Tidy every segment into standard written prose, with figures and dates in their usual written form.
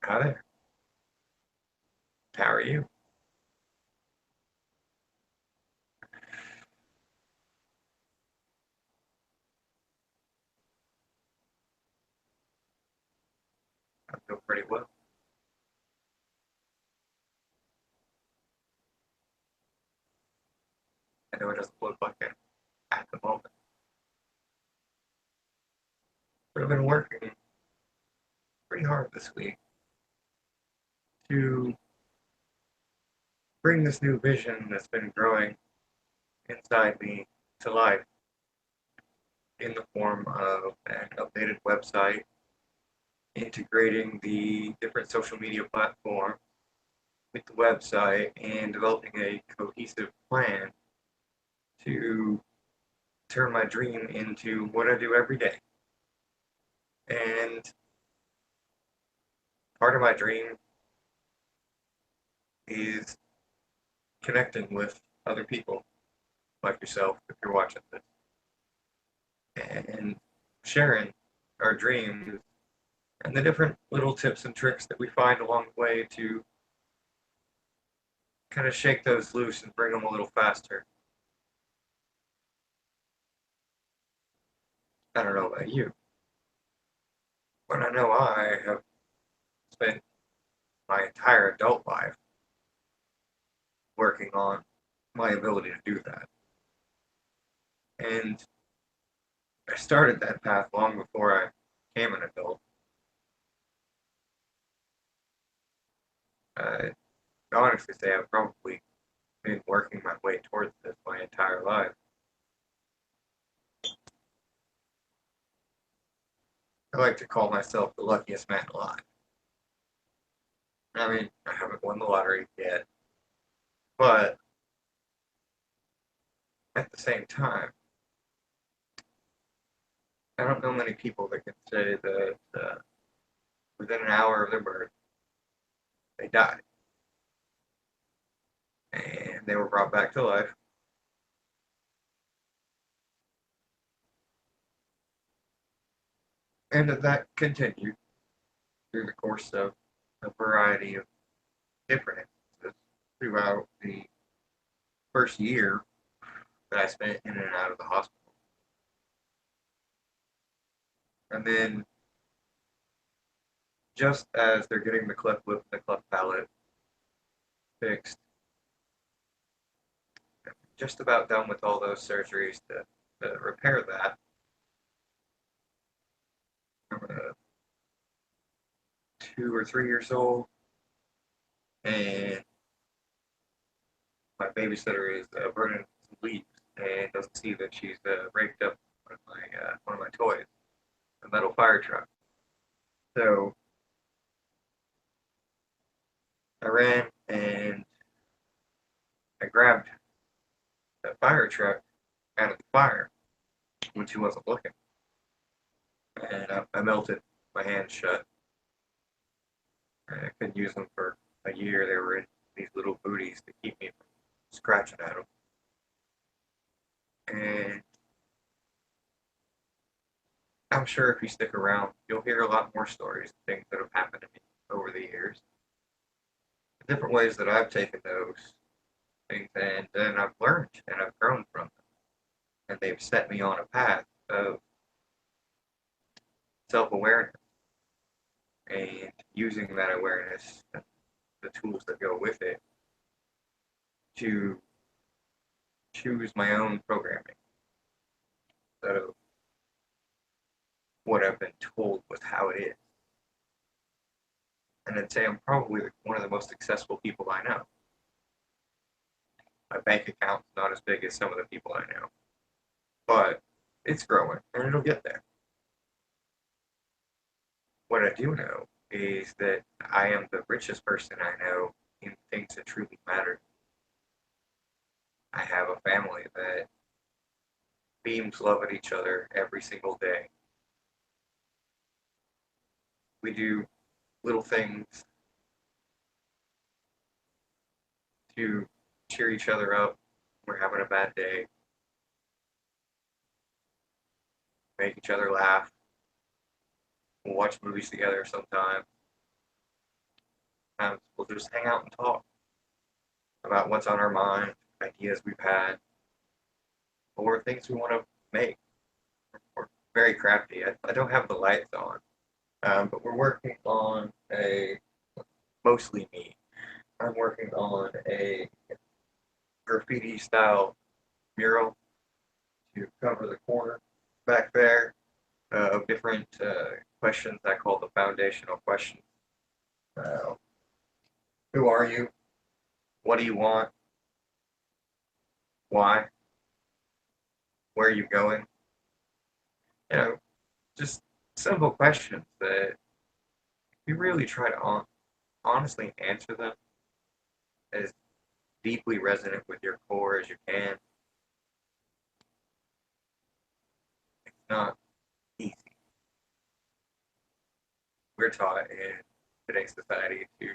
Hi there. How are you? I feel pretty well. I know it doesn't look like it at the moment, but I've been working pretty hard this week to bring this new vision that's been growing inside me to life in the form of an updated website, integrating the different social media platforms with the website, and developing a cohesive plan to turn my dream into what I do every day. And part of my dream is connecting with other people like yourself if you're watching this and sharing our dreams and the different little tips and tricks that we find along the way to kind of shake those loose and bring them a little faster. I don't know about you, but I know I have spent my entire adult life working on my ability to do that. And I started that path long before I became an adult. I honestly say I've probably been working my way towards this my entire life. I like to call myself the luckiest man alive. I mean, I haven't won the lottery yet, but at the same time, I don't know many people that can say that within an hour of their birth, they died and they were brought back to life, and that continued through the course of a variety of different instances throughout the first year that I spent in and out of the hospital. And then, just as they're getting the cleft lip and the cleft palate fixed, just about done with all those surgeries to repair that. I'm 2 or 3 years old, and my babysitter is burning some leaves and doesn't see that she's raked up one of my toys, a metal fire truck. So I ran and I grabbed that fire truck out of the fire when she wasn't looking, and I melted my hands shut. I couldn't use them for a year. They were in these little booties to keep me from scratching at them. And I'm sure if you stick around, you'll hear a lot more stories, things that have happened to me over the years, different ways that I've taken those things and I've learned and I've grown from them. And they've set me on a path of self awareness and using that awareness and the tools that go with it to choose my own programming. So, what I've been told was how it is. And I'd say I'm probably one of the most successful people I know. My bank account's not as big as some of the people I know, but it's growing and it'll get there. What I do know is that I am the richest person I know in things that truly matter. I have a family that beams love at each other every single day. We do little things to cheer each other up. We're having a bad day, make each other laugh. We'll watch movies together sometimes. Sometimes we'll just hang out and talk about what's on our mind, ideas we've had, or things we want to make. We're very crafty. I don't have the lights on, but we're working on mostly me. I'm working on a graffiti style mural to cover the corner back there of different questions I call the foundational questions. Uh, who are you? What do you want? Why? Where are you going? You know, just simple questions that if you really try to honestly answer them as deeply resonant with your core as you can, it's not easy. We're taught in today's society to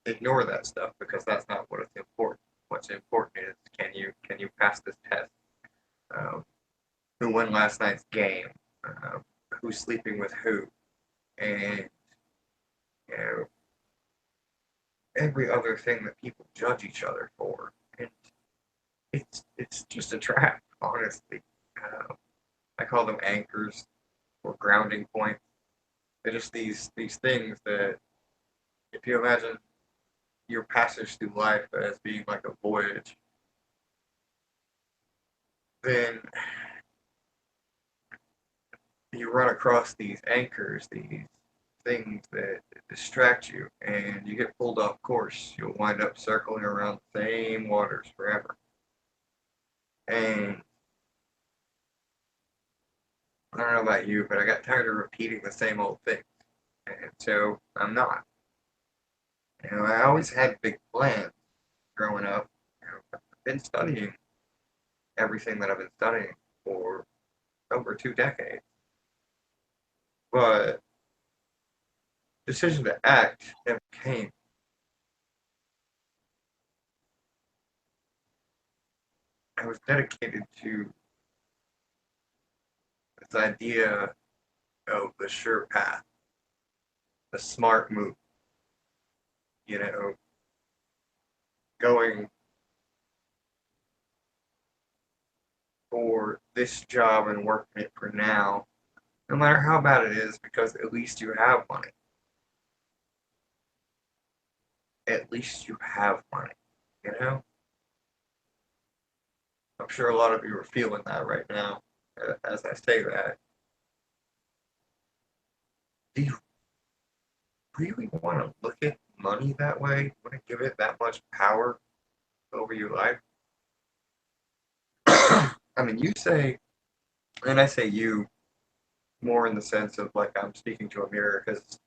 ignore that stuff because that's not what is important. What's important is can you pass this test? Um, who won last night's game? Um, who's sleeping with who? And you know every other thing that people judge each other for. And it's just a trap, honestly. I call them anchors or grounding points. They're just these things that if you imagine your passage through life as being like a voyage, then you run across these anchors, these things that distract you, and you get pulled off course. You'll wind up circling around the same waters forever. And I don't know about you, but I got tired of repeating the same old things. And so I'm not. I always had big plans growing up. I've been studying everything that I've been studying for over 2 decades. But decision to act never came. I was dedicated to this idea of the sure path, the smart move, you know, going for this job and working it for now, no matter how bad it is, because at least you have money. At least you have money, you know? I'm sure a lot of you are feeling that right now as I say that. Do you really want to look at money that way? Want to give it that much power over your life? I mean, you say, and I say you more in the sense of like I'm speaking to a mirror because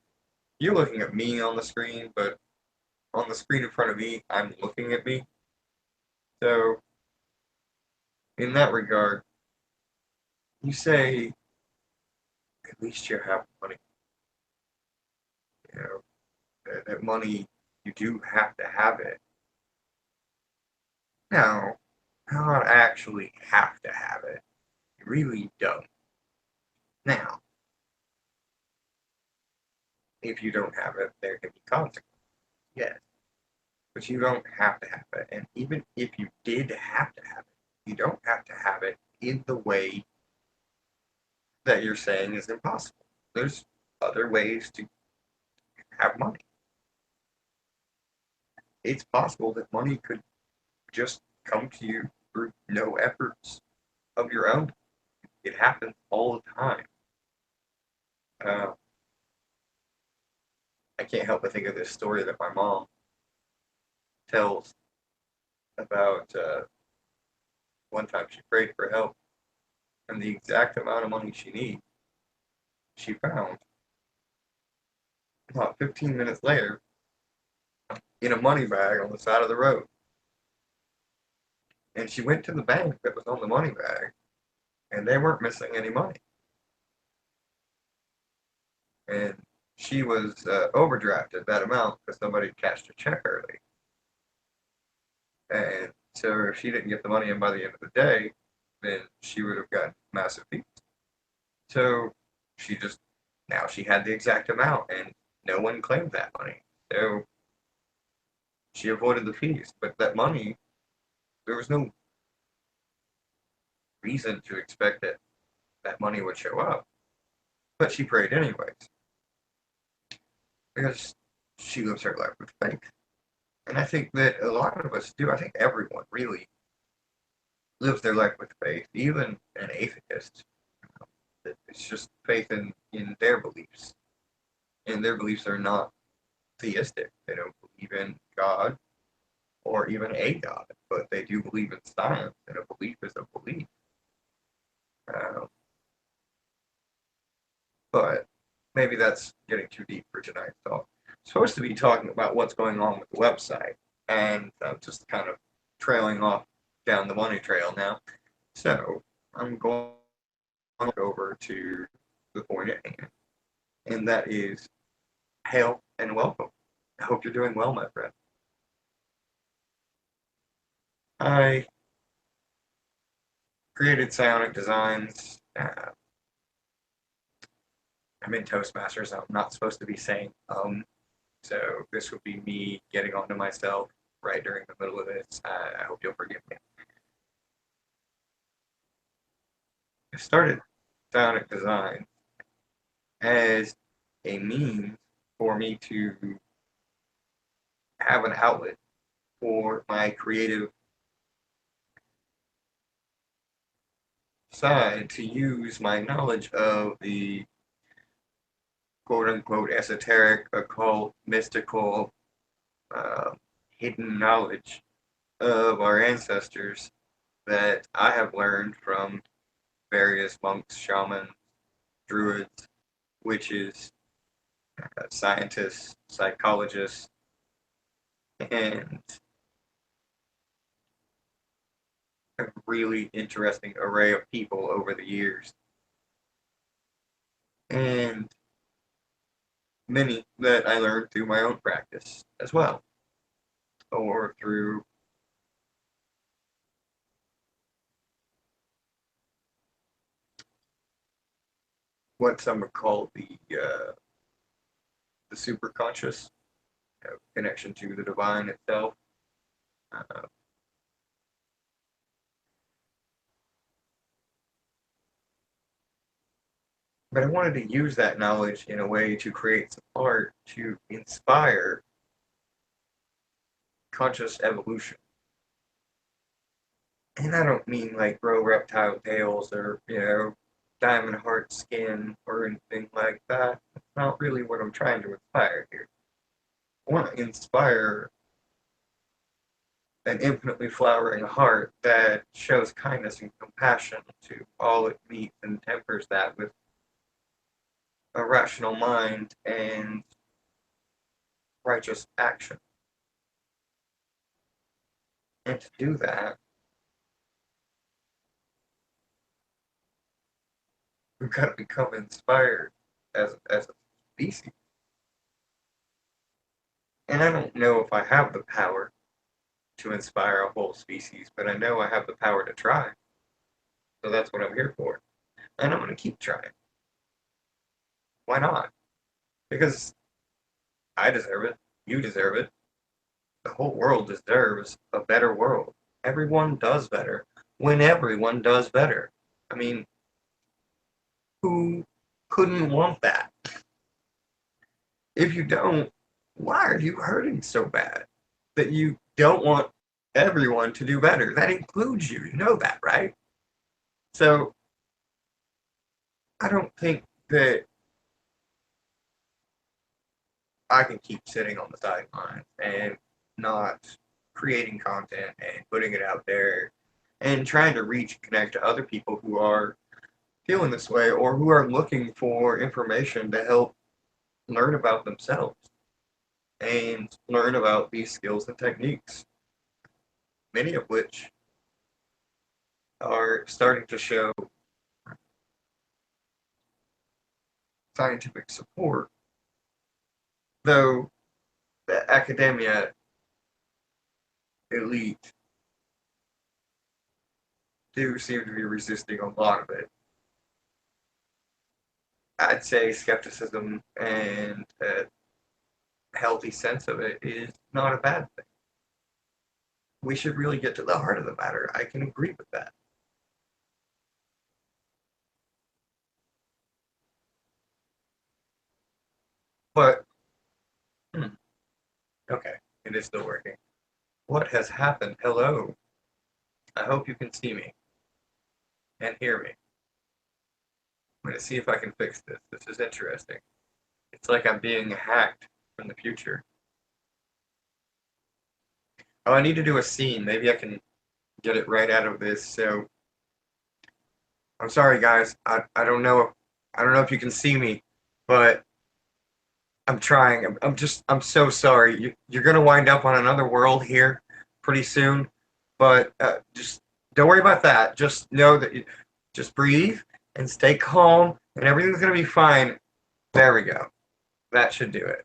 you're looking at me on the screen, but on the screen in front of me, I'm looking at me. So, in that regard, you say, at least you have money. You know, that money, you do have to have it. Now, not actually have to have it. You really don't. Now, if you don't have it, there can be consequences. Yes. But you don't have to have it. And even if you did have to have it, you don't have to have it in the way that you're saying is impossible. There's other ways to have money. It's possible that money could just come to you through no efforts of your own. It happens all the time. Uh, I can't help but think of this story that my mom tells about one time she prayed for help, and the exact amount of money she needs, she found about 15 minutes later in a money bag on the side of the road. And she went to the bank that was on the money bag, and they weren't missing any money. And she was overdrafted that amount because somebody cashed a check early. And so if she didn't get the money in by the end of the day, then she would have gotten massive fees. So she just now she had the exact amount, and no one claimed that money. So she avoided the fees. But that money, there was no reason to expect that that money would show up. But she prayed anyways, because she lives her life with faith. And I think that a lot of us do. I think everyone really lives their life with faith, even an atheist. It's just faith in their beliefs. And their beliefs are not theistic. They don't believe in God or even a God, but they do believe in science, and a belief is a belief. Uh, but maybe that's getting too deep for tonight's talk. I'm supposed to be talking about what's going on with the website, and I'm just kind of trailing off down the money trail now. So I'm going over to the point at hand, and that is hail and welcome. I hope you're doing well, my friend. I created Psionic designs. I'm in Toastmasters. I'm not supposed to be saying so this would be me getting onto myself right during the middle of this. I hope you'll forgive me. I started Psionic design as a means for me to have an outlet for my creative side, to use my knowledge of the quote unquote esoteric, occult, mystical, uh, hidden knowledge of our ancestors that I have learned from various monks, shamans, druids, witches, scientists, psychologists, and a really interesting array of people over the years. And many that I learned through my own practice as well, or through what some would call the superconscious, connection to the divine itself. Uh, but I wanted to use that knowledge in a way to create some art to inspire conscious evolution. And I don't mean like grow reptile tails or, diamond heart skin or anything like that. That's not really what I'm trying to inspire here. I want to inspire an infinitely flowering heart that shows kindness and compassion to all it meets, and tempers that with a rational mind and righteous action. And to do that, we've got to become inspired as a species. And I don't know if I have the power to inspire a whole species, but I know I have the power to try. So that's what I'm here for. And I'm going to keep trying. Why not? Because I deserve it. You deserve it. The whole world deserves a better world. Everyone does better when everyone does better. I mean, who couldn't want that? If you don't, why are you hurting so bad that you don't want everyone to do better? That includes you. You know that, right? So I don't think that I can keep sitting on the sidelines and not creating content and putting it out there and trying to reach and connect to other people who are feeling this way or who are looking for information to help learn about themselves and learn about these skills and techniques, many of which are starting to show scientific support, though the academia elite do seem to be resisting a lot of it. I'd say skepticism and healthy sense of it is not a bad thing. We should really get to the heart of the matter. I can agree with that. But, hmm, okay, it is still working. What has happened? Hello. I hope you can see me and hear me. I'm going to see if I can fix this. This is interesting. It's like I'm being hacked from the future. Oh, I need to do a scene. Maybe I can get it right out of this. So, I'm sorry, guys. I don't know if you can see me, but I'm trying. I'm so sorry. You're gonna wind up on another world here pretty soon, but just don't worry about that. Just know that just breathe and stay calm, and everything's gonna be fine. There we go. That should do it.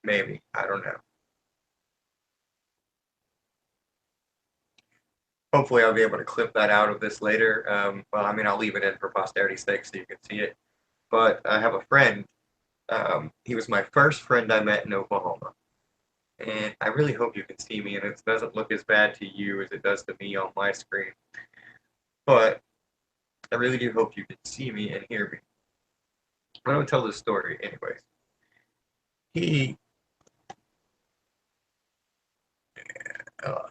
Maybe. I don't know. Hopefully, I'll be able to clip that out of this later. Well, I mean, I'll leave it in for posterity's sake so you can see it. But I have a friend. He was my first friend I met in Oklahoma. And I really hope you can see me and it doesn't look as bad to you as it does to me on my screen. But I really do hope you can see me and hear me. I'm going to tell this story anyways. He, uh,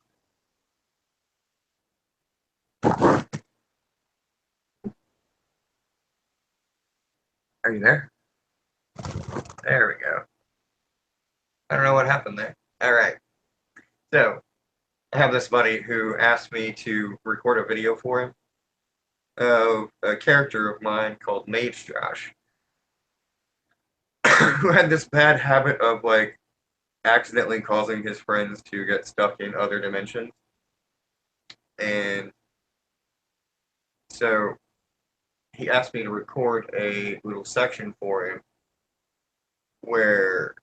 are you there? There we go. I don't know what happened there. All right. So I have this buddy who asked me to record a video for him of a character of mine called Mage Josh, who had this bad habit of like accidentally causing his friends to get stuck in other dimensions. And so he asked me to record a little section for him where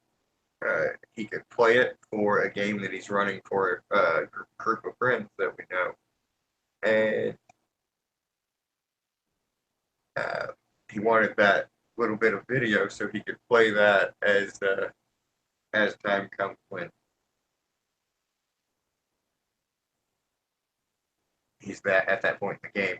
he could play it for a game that he's running for a group of friends that we know. And uh, he wanted that little bit of video so he could play that as time comes when he's that at that point in the game.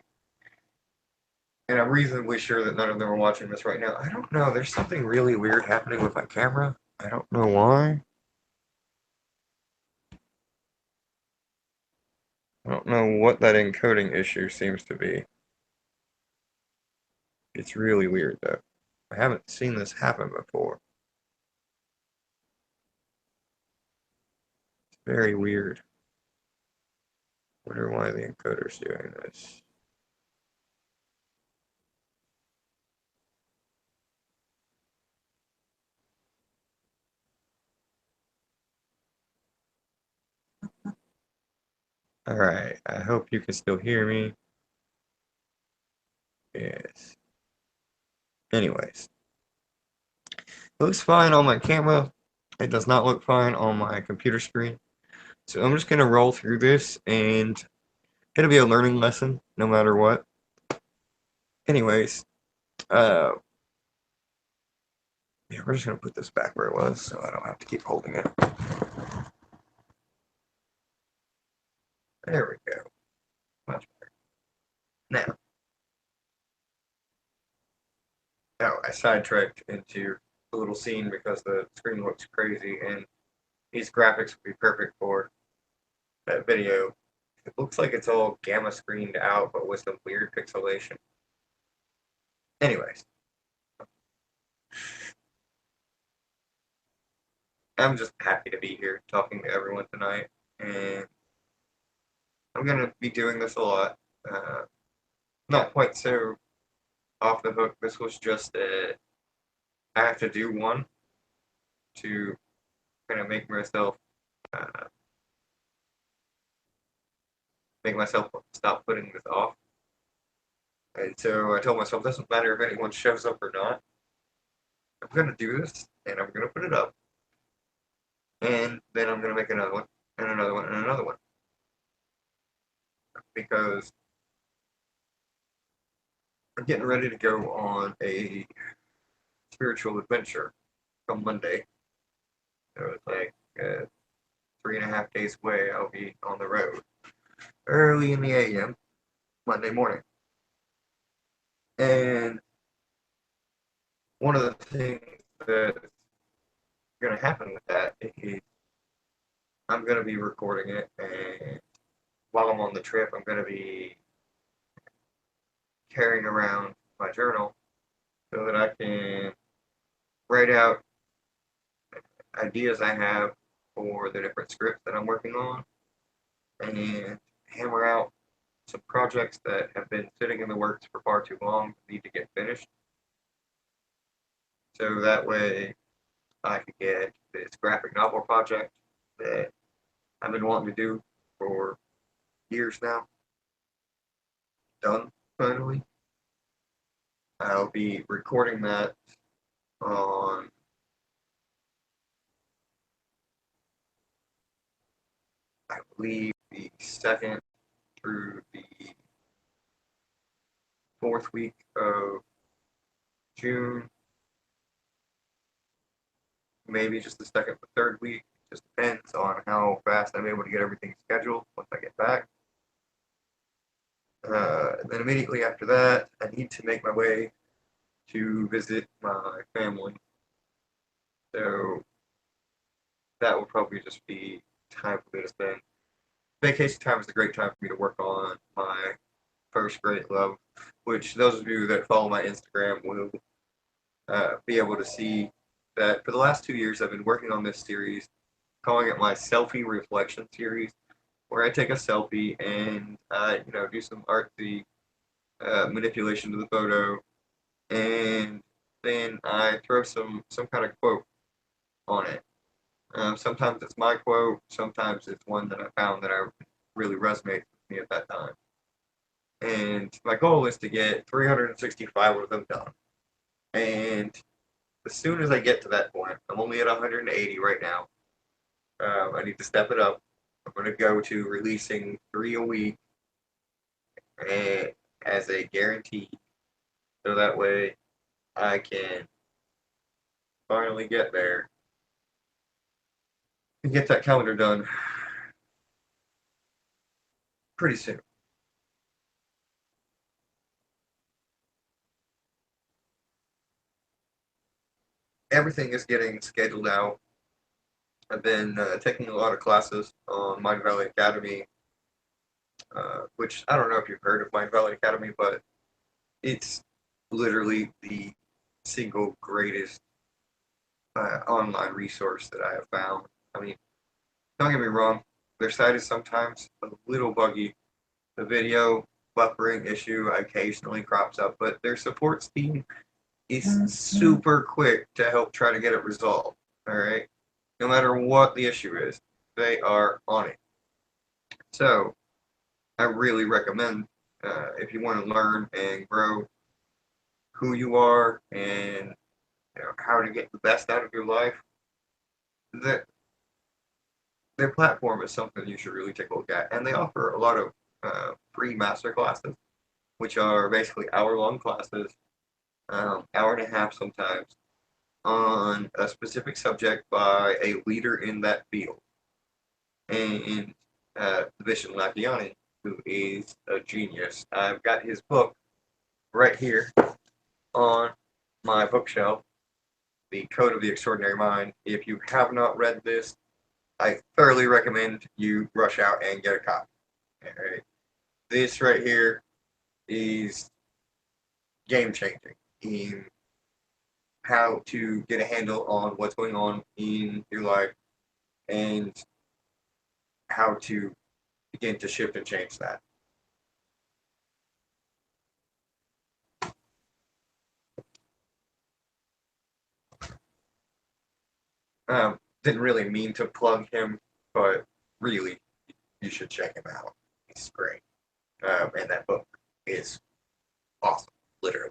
And I'm reasonably sure that none of them are watching this right now. I don't know. There's something really weird happening with my camera. I don't know why. I don't know what that encoding issue seems to be. It's really weird though. I haven't seen this happen before. It's very weird. Wonder why the encoder's doing this. Alright, I hope you can still hear me. Yes. Anyways. It looks fine on my camera. It does not look fine on my computer screen. So I'm just gonna roll through this and it'll be a learning lesson no matter what. Anyways, uh yeah, we're just gonna put this back where it was so I don't have to keep holding it. There we go. Much better. Now, oh, I sidetracked into a little scene because the screen looks crazy and these graphics would be perfect for that video. It looks like it's all gamma screened out, but with some weird pixelation. Anyways, I'm just happy to be here talking to everyone tonight, and I'm gonna be doing this a lot. Uh, Not quite so off the hook. This was just I have to do one to kind of uh, make myself stop putting this off. And so I told myself, it doesn't matter if anyone shows up or not. I'm gonna do this, and I'm gonna put it up, and then I'm gonna make another one, and another one, and another one, because I'm getting ready to go on a spiritual adventure from Monday, So it's like 3.5 days away. I'll be on the road early in the AM Monday morning. And one of the things that's going to happen with that is I'm going to be recording it, and while I'm on the trip, I'm going to be carrying around my journal so that I can write out ideas I have for the different scripts that I'm working on and hammer out some projects that have been sitting in the works for far too long, need to get finished. So that way I could get this graphic novel project that I've been wanting to do for years now done finally. I'll be recording that on, I believe, the second through the fourth week of June, maybe just the second or third week. Just depends on how fast I'm able to get everything scheduled once I get back. Then immediately after that, I need to make my way to visit my family. So that will probably just be time for me to spend. Vacation time is a great time for me to work on my first great love, which those of you that follow my Instagram will be able to see that for the last 2 years I've been working on this series, calling it my selfie reflection series, where I take a selfie and do some artsy manipulation to the photo, and then I throw some kind of quote on it. Sometimes it's my quote, sometimes it's one that I found that I really resonates with me at that time. And my goal is to get 365 of them done. And as soon as I get to that point, I'm only at 180 right now. I need to step it up. I'm going to go to releasing 3 a week and, as a guarantee, so that way I can finally get there and get that calendar done pretty soon. Everything is getting scheduled out. I've been taking a lot of classes on Mind Valley Academy, which I don't know if you've heard of Mind Valley Academy, but it's literally the single greatest online resource that I have found. I mean, don't get me wrong, their site is sometimes a little buggy. The video buffering issue occasionally crops up, but their support team is super quick to help try to get it resolved. All right, no matter what the issue is, they are on it. So I really recommend if you want to learn and grow who you are and how to get the best out of your life, that their platform is something you should really take a look at. And they offer a lot of free master classes, which are basically hour-long classes, hour and a half sometimes, on a specific subject by a leader in that field. And Vishen Lakiani, who is a genius. I've got his book right here on my bookshelf, The Code of the Extraordinary Mind. If you have not read this, I thoroughly recommend you rush out and get a copy. All right. This right here is game changing in how to get a handle on what's going on in your life and how to begin to shift and change that. Didn't really mean to plug him, but really, you should check him out. He's great. And that book is awesome, literally.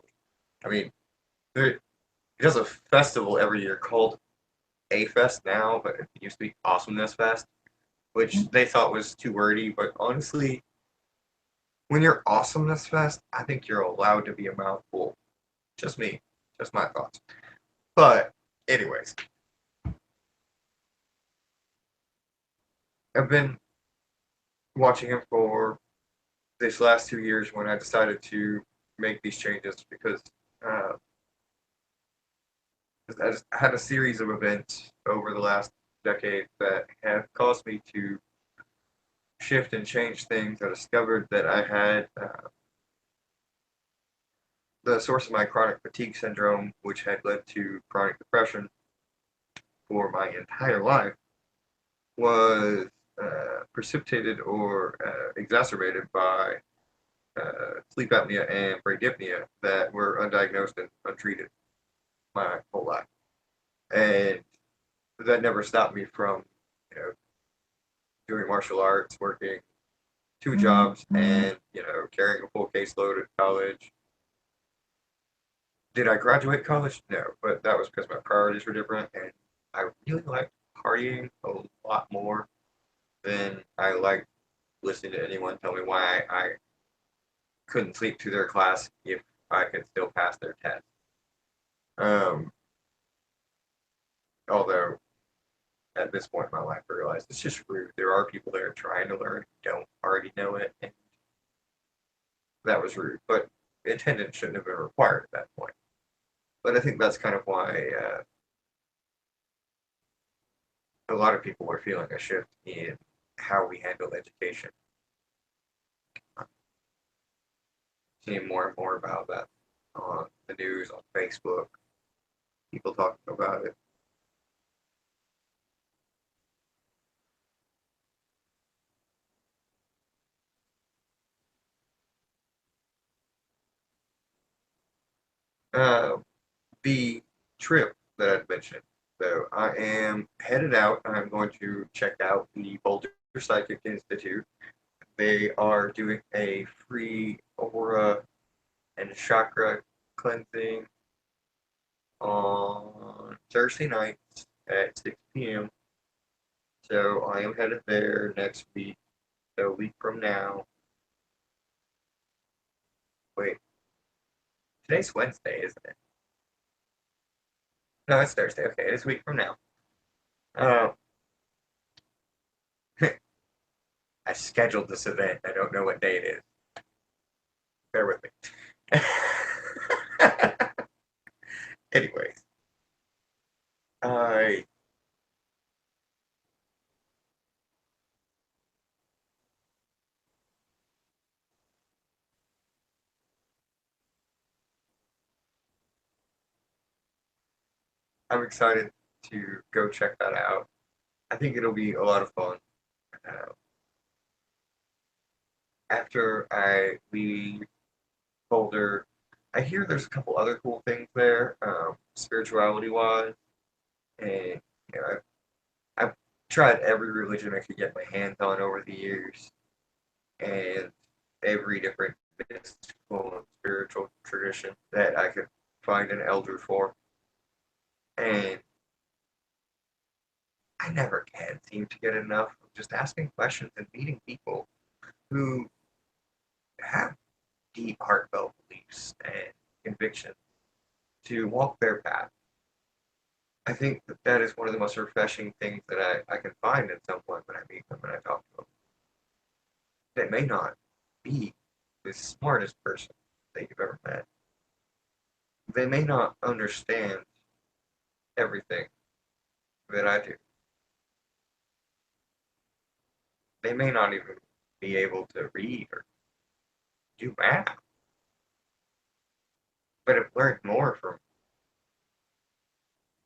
I mean, he does a festival every year called A Fest now, but it used to be Awesomeness Fest, which they thought was too wordy. But honestly, when you're Awesomeness Fest, I think you're allowed to be a mouthful. Just me, just my thoughts. But, anyways, I've been watching him for this last 2 years when I decided to make these changes because uh, I just had a series of events over the last decade that have caused me to shift and change things. I discovered that I had the source of my chronic fatigue syndrome, which had led to chronic depression for my entire life, was precipitated or exacerbated by sleep apnea and bradypnea that were undiagnosed and untreated my whole life. And that never stopped me from, you know, doing martial arts, working two jobs, and carrying a full caseload at college. Did I graduate college? No, but that was because my priorities were different, and I really liked partying a lot more than I liked listening to anyone tell me why I couldn't sleep through their class if I could still pass their test. Um, Although at this point in my life, I realized it's just rude. There are people that are trying to learn who don't already know it, and that was rude. But attendance shouldn't have been required at that point. But I think that's kind of why a lot of people are feeling a shift in how we handle education. Seeing more and more about that on the news, on Facebook, people talking about it. Uh, the trip that I'd mentioned, so I am headed out. I'm going to check out the Boulder Psychic Institute. They are doing a free aura and chakra cleansing on Thursday nights at 6 p.m. So I am headed there next week, so a week from now. Wait, today's Wednesday, isn't it? No, it's Thursday. Okay, it's a week from now. Uh, I scheduled this event. I don't know what day it is. Bear with me. Anyways, I I'm excited to go check that out. I think it'll be a lot of fun. Uh, After I leave Boulder, I hear there's a couple other cool things there, spirituality wise, and I've tried every religion I could get my hands on over the years, and every different mystical and spiritual tradition that I could find an elder for, and I never can seem to get enough of just asking questions and meeting people who have deep, heartfelt beliefs and convictions to walk their path. I think that that is one of the most refreshing things that I can find in someone when I meet them and I talk to them. They may not be the smartest person that you've ever met. They may not understand everything that I do. They may not even be able to read or do math, but I've learned more from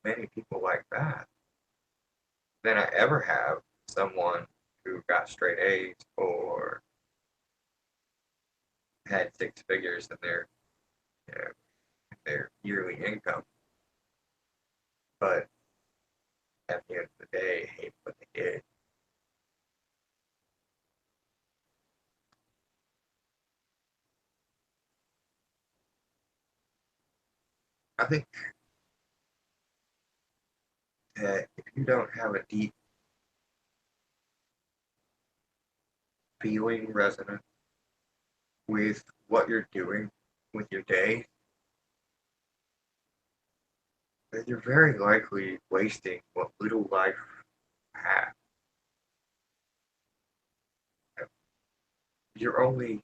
many people like that than I ever have someone who got straight A's or had six figures in you know, their yearly income, but at the end of the day, hate what they did. I think that if you don't have a deep feeling resonant with what you're doing with your day, then you're very likely wasting what little life has. you're only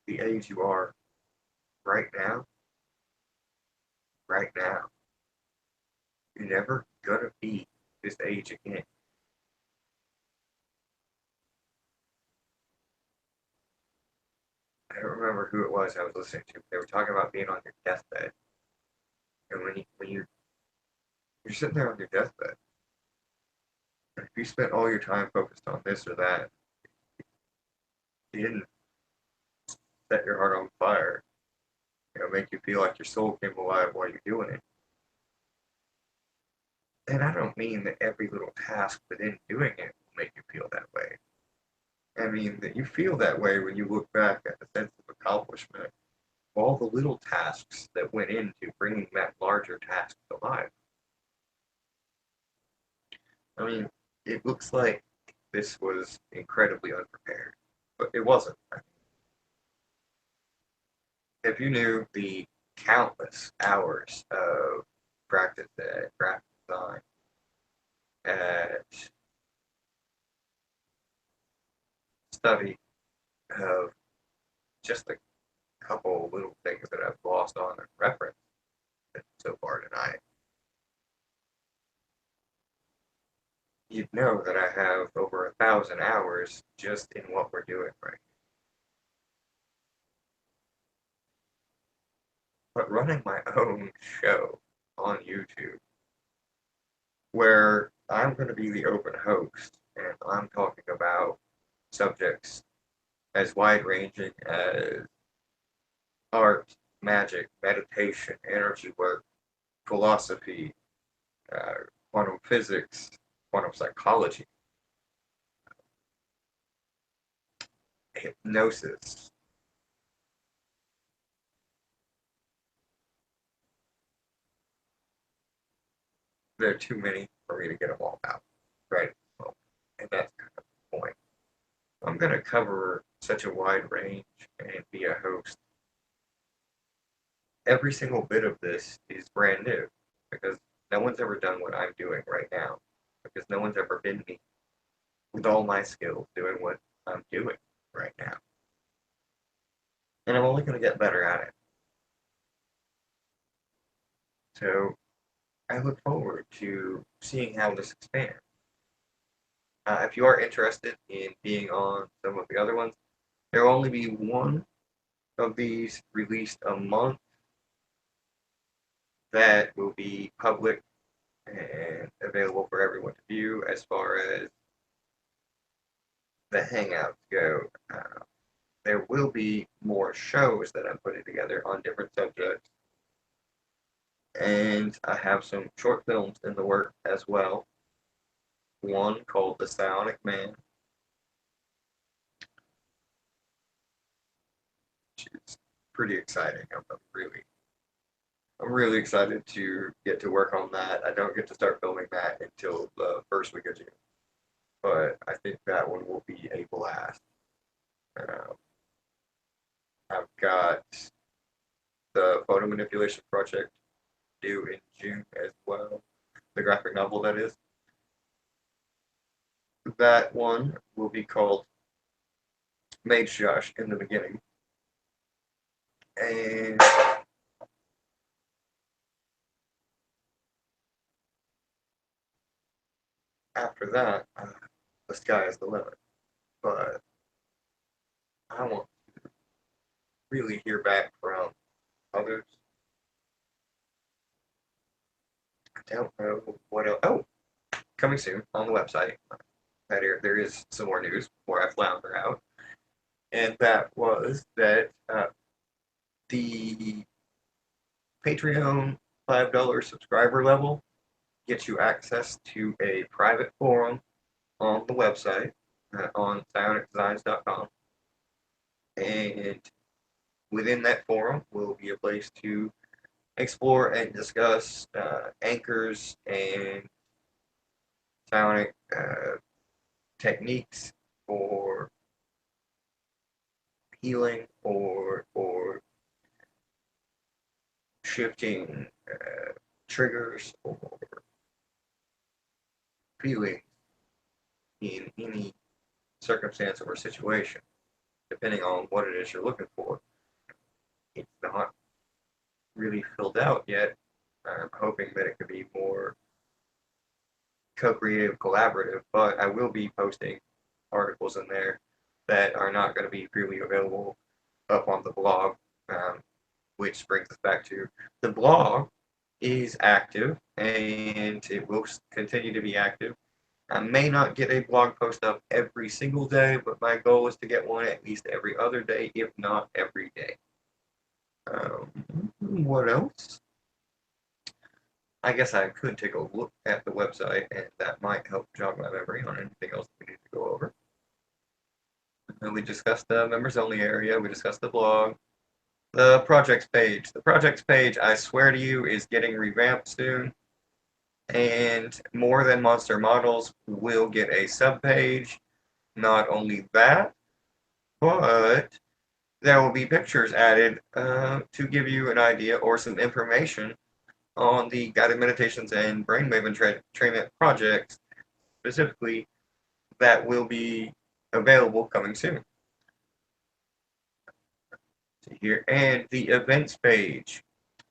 the age you are right now, right now. You're never gonna be this age again. I don't remember who it was I was listening to. They were talking about being on your deathbed, and when you're sitting there on your deathbed, if you spent all your time focused on this or that, you didn't set your heart on fire, make you feel like your soul came alive while you're doing it. And I don't mean that every little task within doing it will make you feel that way. I mean that you feel that way when you look back at the sense of accomplishment, all the little tasks that went into bringing that larger task to life. I mean, it looks like this was incredibly unprepared, but it wasn't. If you knew the countless hours of practice at graphic design, at study of just a couple little things that I've lost on and reference so far tonight, you'd know that I have over 1,000 hours just in what we're doing right now. But running my own show on YouTube, where I'm going to be the open host and I'm talking about subjects as wide ranging as art, magic, meditation, energy work, philosophy, uh, quantum physics, quantum psychology, hypnosis. There are too many for me to get them all out right at the moment. And that's kind of the point. I'm going to cover such a wide range and be a host. Every single bit of this is brand new because no one's ever done what I'm doing right now. Because no one's ever been me with all my skills doing what I'm doing right now. And I'm only going to get better at it. So I look forward to seeing how this expands. If you are interested in being on some of the other ones, there will only be one of these released a month that will be public and available for everyone to view as far as the Hangouts go. There will be more shows that I'm putting together on different subjects. And I have some short films in the work as well. One called The Psionic Man, which is pretty exciting. I'm really excited to get to work on that. I don't get to start filming that until the first week of June, but I think that one will be a blast. Um, I've got the photo manipulation project due in June as well, the graphic novel that is. That one will be called Mage Josh in the beginning. And after that, the sky is the limit. But I want to really hear back from others. I don't know what else. Oh, coming soon on the website. There is some more news before I flounder out. And that was that the Patreon $5 subscriber level gets you access to a private forum on the website on psionicdesigns.com. And within that forum will be a place to explore and discuss anchors and psionic techniques for healing or shifting triggers or feelings in any circumstance or situation. depending on what it is you're looking for. It's not really filled out yet. I'm hoping that it could be more co-creative, collaborative, but I will be posting articles in there that are not going to be freely available up on the blog, um, which brings us back to the blog is active and it will continue to be active. I may not get a blog post up every single day, but my goal is to get one at least every other day, if not every day. What else? I guess I could take a look at the website, and that might help jog my memory on anything else we need to go over. And we discussed the members only area, we discussed the blog, the projects page. The projects page, I swear to you, is getting revamped soon. And More Than Monster Models will get a subpage. Not only that, but there will be pictures added to give you an idea or some information on the guided meditations and brainwave entrainment projects specifically that will be available coming soon. Here, and the events page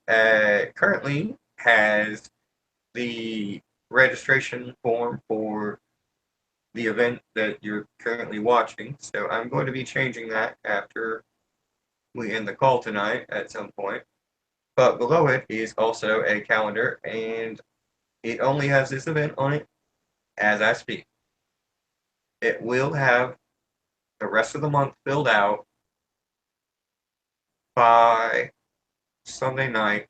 currently has the registration form for the event that you're currently watching. So I'm going to be changing that after we end the call tonight at some point. But below it is also a calendar, and it only has this event on it as I speak. It will have the rest of the month filled out by Sunday night,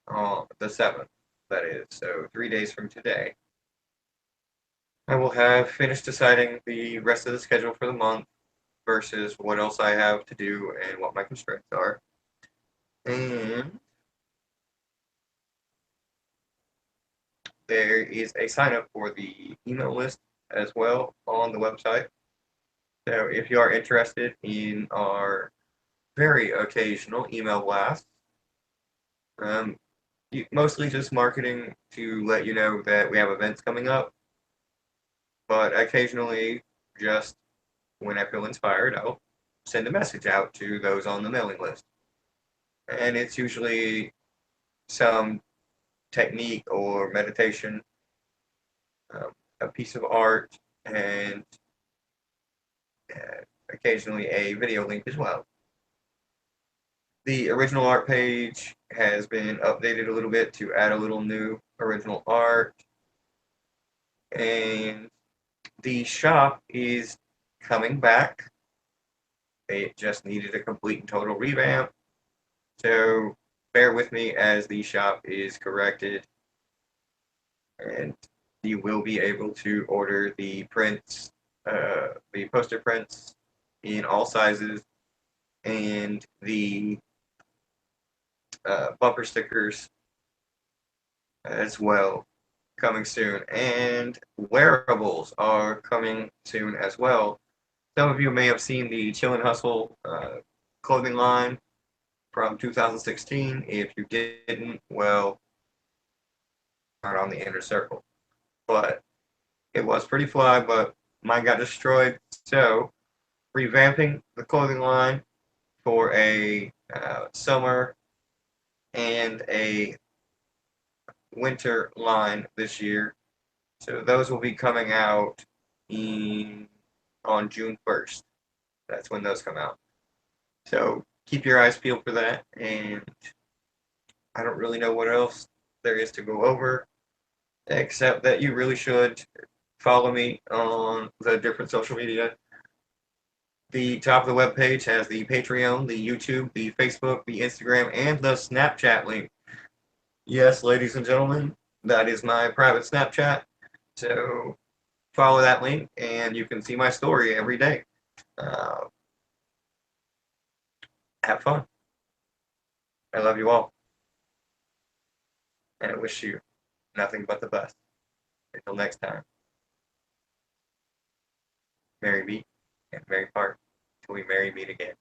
the 7th, that is, so 3 days from today. I will have finished deciding the rest of the schedule for the month versus what else I have to do and what my constraints are. And there is a sign up for the email list as well on the website. So if you are interested in our very occasional email blasts, um, mostly just marketing to let you know that we have events coming up, but occasionally, just when I feel inspired, I'll send a message out to those on the mailing list. And it's usually some technique or meditation, a piece of art, and occasionally a video link as well. The original art page has been updated a little bit to add a little new original art. And the shop is coming back. It just needed a complete and total revamp. So bear with me as the shop is corrected. And you will be able to order the prints, the poster prints in all sizes, and the bumper stickers as well coming soon. And wearables are coming soon as well. Some of you may have seen the Chill and Hustle clothing line from 2016. If you didn't, well, aren't on the inner circle. But it was pretty fly, but mine got destroyed. So revamping the clothing line for a summer and a winter line this year. So those will be coming out on June 1st. That's when those come out. So keep your eyes peeled for that. And I don't really know what else there is to go over, except that you really should follow me on the different social media. The top of the web page has the Patreon, the YouTube, the Facebook, the Instagram, and the Snapchat link. Yes, ladies and gentlemen, that is my private Snapchat. So follow that link and you can see my story every day. Have fun. I love you all. And I wish you nothing but the best. Until next time, merry meet and merry part till we merry meet again.